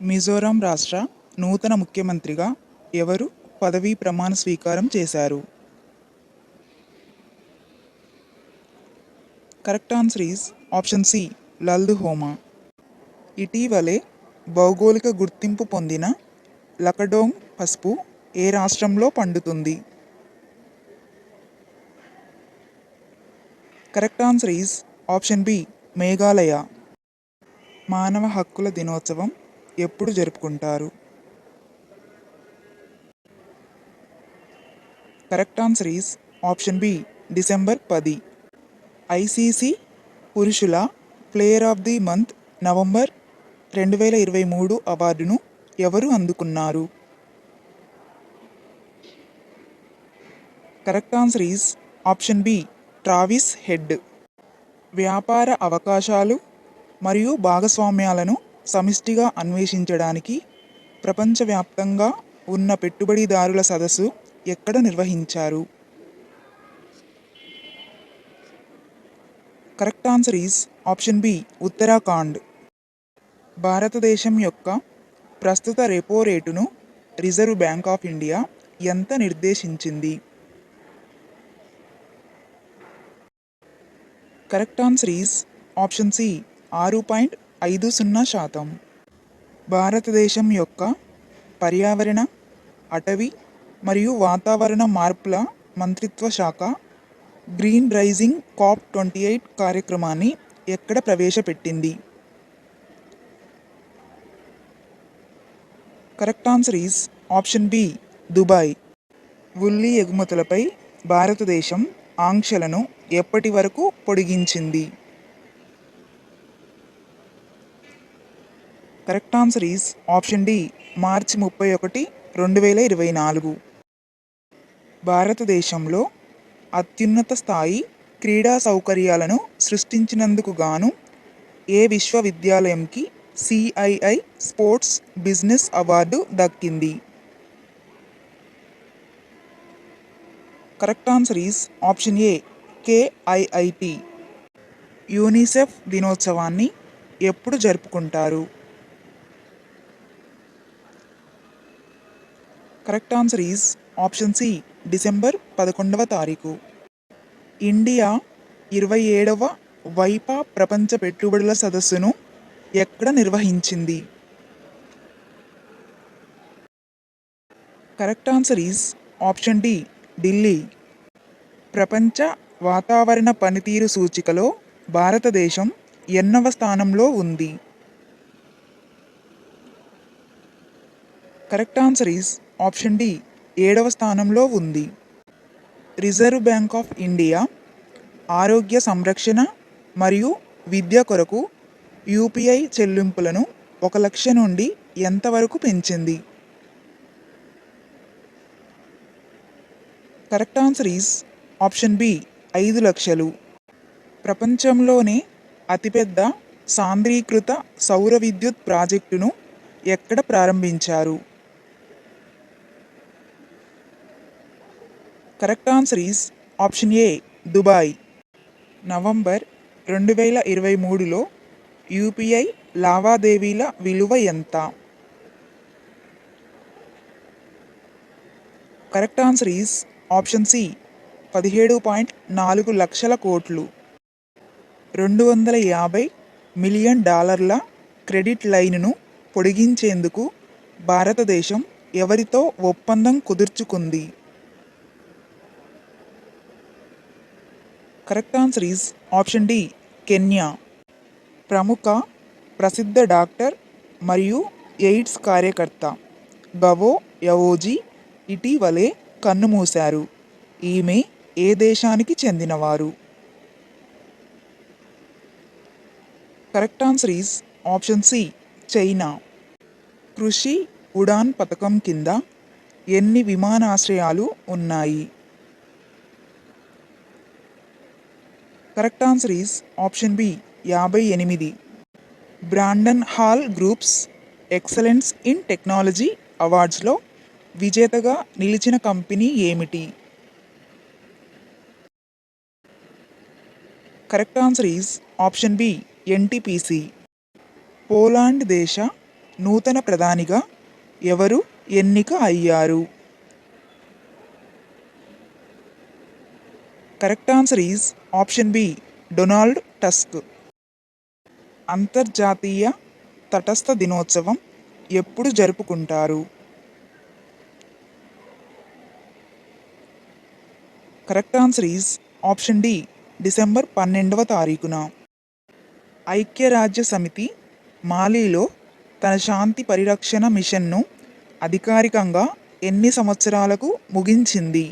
మిజోరాం రాష్ట్ర నూతన ముఖ్యమంత్రిగా ఎవరు పదవీ ప్రమాణ స్వీకారం చేశారు? Correct answer is option C, Lalduhoma. ఇటీవలే భౌగోళిక గుర్తింపు పొందిన లకడోంగ్ పసుపు ఏ రాష్ట్రంలో పండుతుంది? Correct answer is option B, Meghalaya. మానవ హక్కుల దినోత్సవం ఎప్పుడు జరుపుకుంటారు? Correct answer is option B, December 10. ICC పురుషుల player of the month November 2023 అవార్డును ఎవరు అందుకున్నారు? Correct answer is option B, Travis Head. వ్యాపార అవకాశాలు మరియు భాగస్వామ్యాలను సమిష్టిగా అన్వేషించడానికి ప్రపంచవ్యాప్తంగా ఉన్న పెట్టుబడిదారుల సదస్సు ఎక్కడ నిర్వహించారు? Correct answer is option B, Uttarakhand. భారతదేశం యొక్క ప్రస్తుత రెపో రేటును రిజర్వ్ బ్యాంక్ ఆఫ్ ఇండియా ఎంత నిర్దేశించింది? Correct answer is option C, 6.50%. భారతదేశం యొక్క పర్యావరణ, అటవీ మరియు వాతావరణ మార్పుల మంత్రిత్వ శాఖ గ్రీన్ రైజింగ్ COP28 కార్యక్రమాన్ని ఎక్కడ ప్రవేశపెట్టింది? Correct answer is option B, Dubai. ఉల్లి ఎగుమతులపై భారతదేశం ఆంక్షలను ఎప్పటి వరకు పొడిగించింది? Correct answer is option D, మార్చి 31, 2024. భారతదేశంలో అత్యున్నత స్థాయి క్రీడా సౌకర్యాలను సృష్టించినందుకు గాను ఏ విశ్వవిద్యాలయంకి CII స్పోర్ట్స్ బిజినెస్ అవార్డు దక్కింది? Correct answer is option A, KIIT. UNICEF దినోత్సవాన్ని ఎప్పుడు జరుపుకుంటారు? Correct answer is option C, December 11. India 27వ వైపా ప్రపంచ పెట్టుబడుల సదస్సును ఎక్కడ నిర్వహించింది? Correct answer is option D, Delhi. ప్రపంచ వాతావరణ పనితీరు సూచికలో భారతదేశం ఎన్నవ స్థానంలో ఉంది? Correct answer is option D, 7వ స్థానంలో ఉంది. రిజర్వ్ బ్యాంక్ ఆఫ్ ఇండియా ఆరోగ్య సంరక్షణ మరియు విద్య కొరకు UPI చెల్లింపులను 1,00,000 నుండి ఎంతవరకు పెంచింది? Correct answer is option B, 5,00,000. ప్రపంచంలోనే అతిపెద్ద సాంద్రీకృత సౌర విద్యుత్ ప్రాజెక్టును ఎక్కడ ప్రారంభించారు? Correct answer is option A, Dubai. November 2023లో UPI లావాదేవీల విలువ ఎంత? Correct answer is option C, 17.4 లక్షల కోట్లు. $250 మిలియన్ క్రెడిట్ లైన్ను పొడిగించేందుకు భారతదేశం ఎవరితో ఒప్పందం కుదుర్చుకుంది? Correct answer is option D, Kenya. ప్రముఖ ప్రసిద్ధ డాక్టర్ మరియు ఎయిడ్స్ కార్యకర్త గవో యవోజీ ఇటీవలే కన్నుమూశారు. ఈమె ఏ దేశానికి చెందినవారు? Correct answer is option C, China. Krishi Udan పథకం కింద ఎన్ని విమానాశ్రయాలు ఉన్నాయి? Correct answer is option B, 58. Brandon Hall groups excellence in technology అవార్డ్స్లో విజేతగా నిలిచిన కంపెనీ ఏమిటి? Correct answer is option B, NTPC. Poland దేశ నూతన ప్రధానిగా ఎవరు ఎన్నిక అయ్యారు? Correct answer is option B Donald Tusk. అంతర్జాతీయ తటస్థ దినోత్సవం ఎప్పుడు జరుపుకుంటారు? Correct answer is option D December 12వ తారీఖున. ఐక్యరాజ్య సమితి మాలిలో తన శాంతి పరిరక్షణ మిషన్ను అధికారికంగా ఎన్ని సంవత్సరాలకు ముగించింది?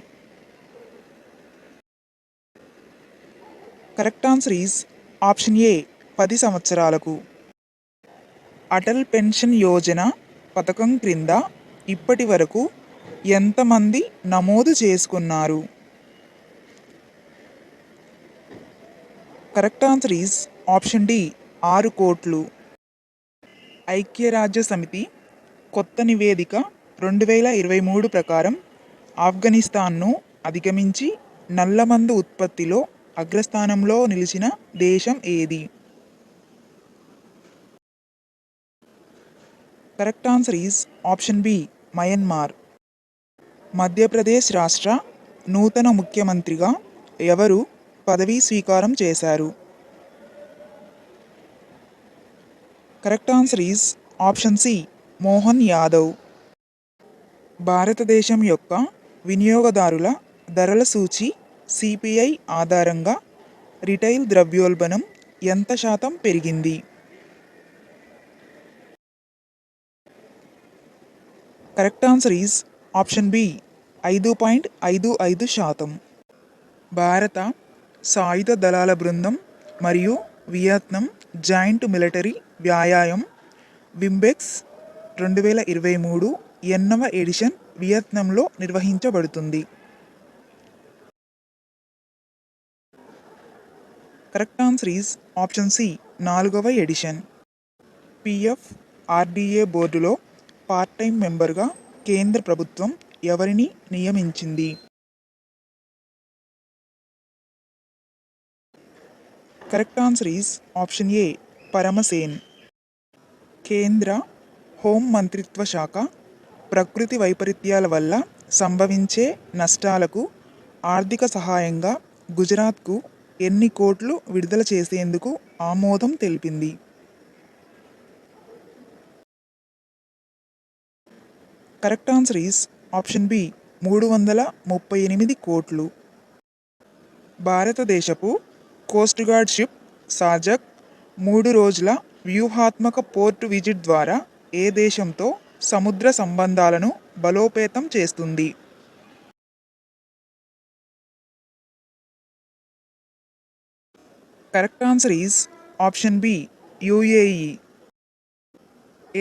Correct answer is option A 10 సంవత్సరాలకు. అటల్ పెన్షన్ యోజన పథకం క్రింద ఇప్పటి వరకు ఎంతమంది నమోదు చేసుకున్నారు? Correct answer is option D 6 కోట్లు. ఐక్యరాజ్య సమితి కొత్త నివేదిక 2023 ప్రకారం ఆఫ్ఘనిస్తాన్ను అధిగమించి నల్లమందు ఉత్పత్తిలో అగ్రస్థానంలో నిలిచిన దేశం ఏది? Correct answer is option B Myanmar. Madhya Pradesh రాష్ట్ర నూతన ముఖ్యమంత్రిగా ఎవరు పదవీ స్వీకారం చేశారు? Correct answer is option C Mohan Yadav. భారతదేశం యొక్క వినియోగదారుల ధరల సూచి సిపిఐ ఆధారంగా రిటైల్ ద్రవ్యోల్బణం ఎంత శాతం పెరిగింది? Correct answer is option B 5.55%. భారత సాయుధ దళాల బృందం మరియు వియత్నాం జాయింట్ మిలిటరీ వ్యాయామం వింబెక్స్ 2023 ఎన్నవ ఎడిషన్ వియత్నాంలో నిర్వహించబడుతుంది? Correct answer is option C 4వ ఎడిషన్. పిఎఫ్ ఆర్డిఏ బోర్డులో పార్ట్ టైం మెంబర్గా కేంద్ర ప్రభుత్వం ఎవరిని నియమించింది? Correct answer is option A Paramsen. కేంద్ర హోం మంత్రిత్వ శాఖ ప్రకృతి వైపరీత్యాల వల్ల సంభవించే నష్టాలకు ఆర్థిక సహాయంగా గుజరాత్కు ఎన్ని కోట్లు విడుదల చేసేందుకు ఆమోదం తెలిపింది? Correct answer is option B 338 కోట్లు. భారతదేశపు కోస్ట్ గార్డ్ షిప్ సాజక్ 3 రోజుల వ్యూహాత్మక పోర్ట్ విజిట్ ద్వారా ఏ దేశంతో సముద్ర సంబంధాలను బలోపేతం చేస్తుంది? Correct answer is option B UAE.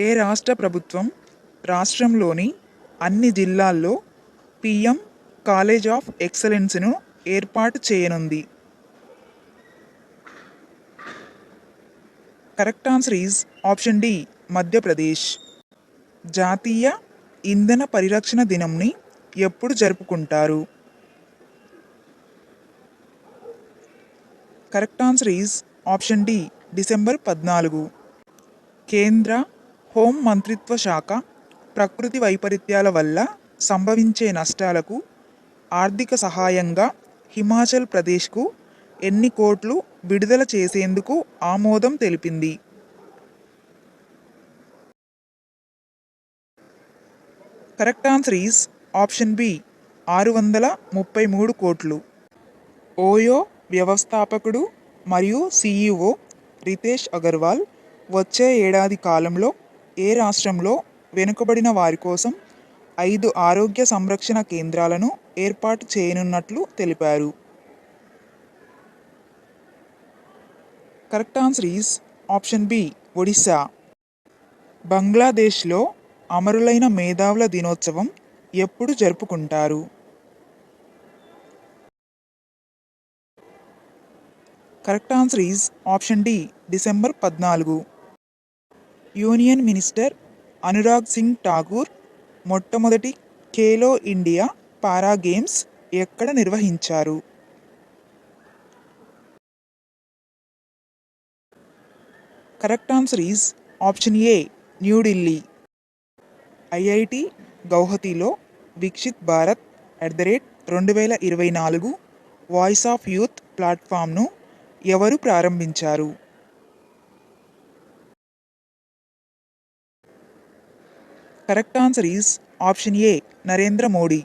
ఏ రాష్ట్ర ప్రభుత్వం రాష్ట్రంలోని అన్ని జిల్లాల్లో పిఎం కాలేజ్ ఆఫ్ ఎక్సలెన్స్ను ఏర్పాటు చేయనుంది? Correct answer is option D Madhya Pradesh. జాతీయ ఇంధన పరిరక్షణ దినంని ఎప్పుడు జరుపుకుంటారు? Correct answer is option D December 14. కేంద్ర హోం మంత్రిత్వ శాఖ ప్రకృతి వైపరీత్యాల వల్ల సంభవించే నష్టాలకు ఆర్థిక సహాయంగా హిమాచల్ ప్రదేశ్కు ఎన్ని కోట్లు విడుదల చేసేందుకు ఆమోదం తెలిపింది? Correct answer is option B 633 కోట్లు. ఓయో వ్యవస్థాపకుడు మరియు సిఇఓ రితేష్ అగర్వాల్ వచ్చే ఏడాది కాలంలో ఏ రాష్ట్రంలో వెనుకబడిన వారి కోసం 5 ఆరోగ్య సంరక్షణ కేంద్రాలను ఏర్పాటు చేయనున్నట్లు తెలిపారు? Correct answer is option B Odisha. బంగ్లాదేశ్లో అమరులైన మేధావుల దినోత్సవం ఎప్పుడు జరుపుకుంటారు? Correct answer is option D December 14. Union minister Anurag Singh Thakur మొట్టమొదటి ఖేలో ఇండియా పారా గేమ్స్ ఎక్కడ నిర్వహించారు? Correct answer is option A New Delhi. IIT గౌహతిలో Viksit Bharat @2024 voice of youth ప్లాట్ఫామ్ను ఎవరు ప్రారంభించారు? Correct answer is option A Narendra Modi.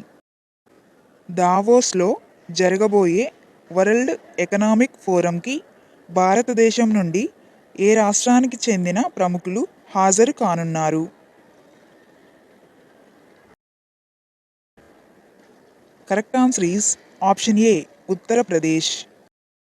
దావోస్లో జరగబోయే వరల్డ్ ఎకనామిక్ ఫోరంకి భారతదేశం నుండి ఏ రాష్ట్రానికి చెందిన ప్రముఖులు హాజరు కానున్నారు? Correct answer is option A Uttar Pradesh.